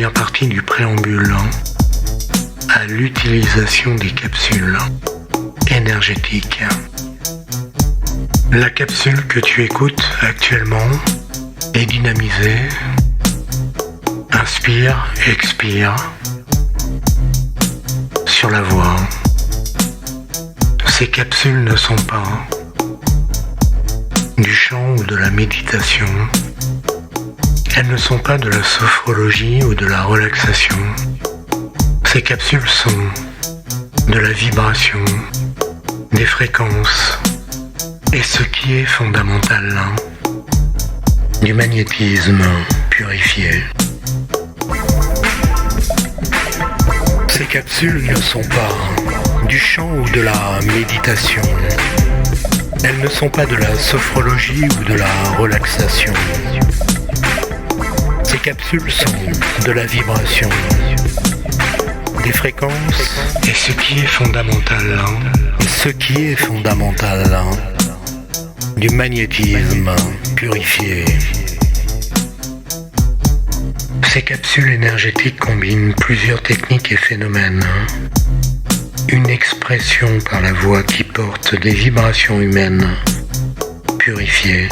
première partie du préambule à l'utilisation des capsules énergétiques. La capsule que tu écoutes actuellement est dynamisée. Inspire, expire sur la voix. Ces capsules ne sont pas du chant ou de la méditation. Elles ne sont pas de la sophrologie ou de la relaxation. Ces capsules sont de la vibration, des fréquences et ce qui est fondamental, du magnétisme purifié. Ces capsules ne sont pas du chant ou de la méditation. Elles ne sont pas de la sophrologie ou de la relaxation. Ces capsules sont de la vibration, des fréquences et ce qui est fondamental, du magnétisme purifié. Ces capsules énergétiques combinent plusieurs techniques et phénomènes. Une expression par la voix qui porte des vibrations humaines, purifiées,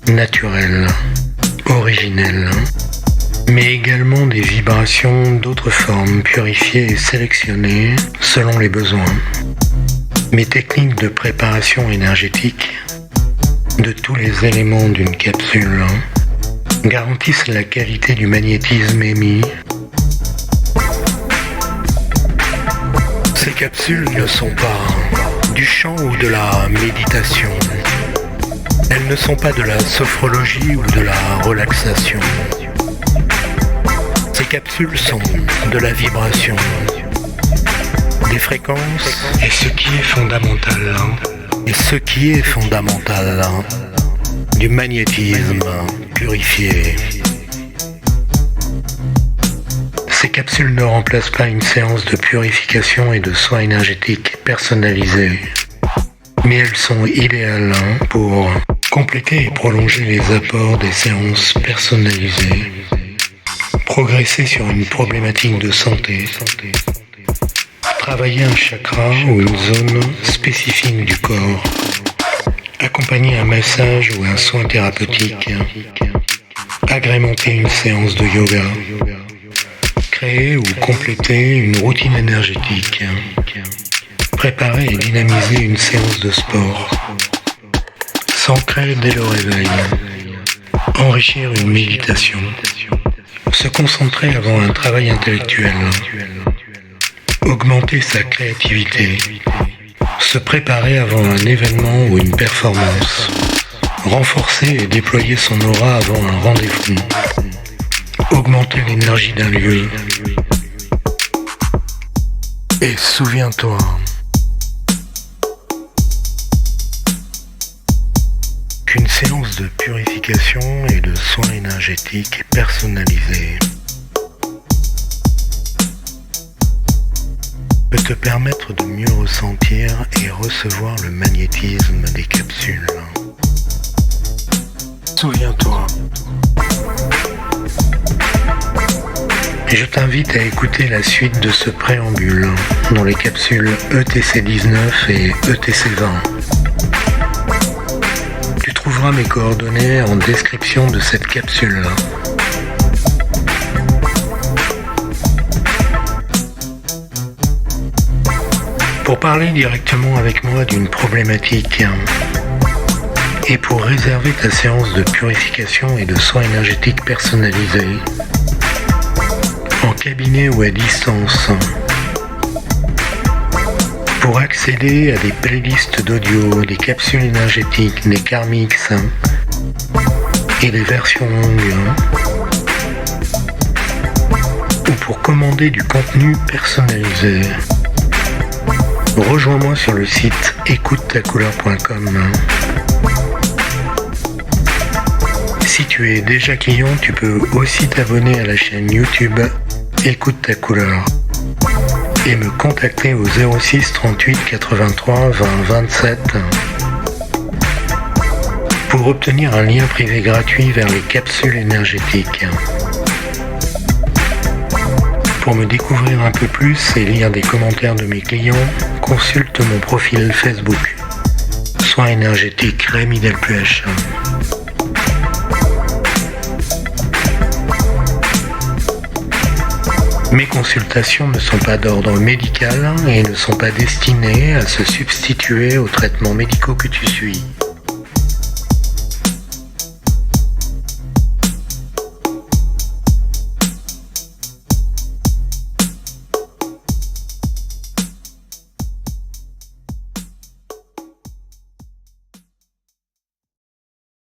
naturelles, originelles, mais également des vibrations d'autres formes purifiées et sélectionnées selon les besoins. Mes techniques de préparation énergétique de tous les éléments d'une capsule garantissent la qualité du magnétisme émis. Ces capsules ne sont pas du chant ou de la méditation. Elles ne sont pas de la sophrologie ou de la relaxation. Ces capsules sont de la vibration, des fréquences et ce qui est fondamental, du magnétisme purifié. Ces capsules ne remplacent pas une séance de purification et de soins énergétiques personnalisés, mais elles sont idéales pour compléter et prolonger les apports des séances personnalisées, progresser sur une problématique de santé, travailler un chakra ou une zone spécifique du corps, accompagner un massage ou un soin thérapeutique, agrémenter une séance de yoga, créer ou compléter une routine énergétique, préparer et dynamiser une séance de sport, s'ancrer dès le réveil, enrichir une méditation, se concentrer avant un travail intellectuel, augmenter sa créativité, se préparer avant un événement ou une performance, renforcer et déployer son aura avant un rendez-vous, augmenter l'énergie d'un lieu. Et souviens-toi, qu'une séance de purification et de soins énergétiques personnalisés peut te permettre de mieux ressentir et recevoir le magnétisme des capsules. Souviens-toi. Et je t'invite à écouter la suite de ce préambule dans les capsules ETC 19 et ETC 20. Tu trouveras mes coordonnées en description de cette capsule. Pour parler directement avec moi d'une problématique et pour réserver ta séance de purification et de soins énergétiques personnalisés, en cabinet ou à distance, pour accéder à des playlists d'audio, des capsules énergétiques, des karmix et des versions longues, ou pour commander du contenu personnalisé, rejoins-moi sur le site écoutetacouleur.com. Si tu es déjà client, tu peux aussi t'abonner à la chaîne YouTube Écoute ta couleur et me contacter au 06 38 83 20 27 pour obtenir un lien privé gratuit vers les capsules énergétiques. Pour me découvrir un peu plus et lire des commentaires de mes clients, consulte mon profil Facebook. Soins énergétiques Rémi Delpuech. Mes consultations ne sont pas d'ordre médical et ne sont pas destinées à se substituer aux traitements médicaux que tu suis.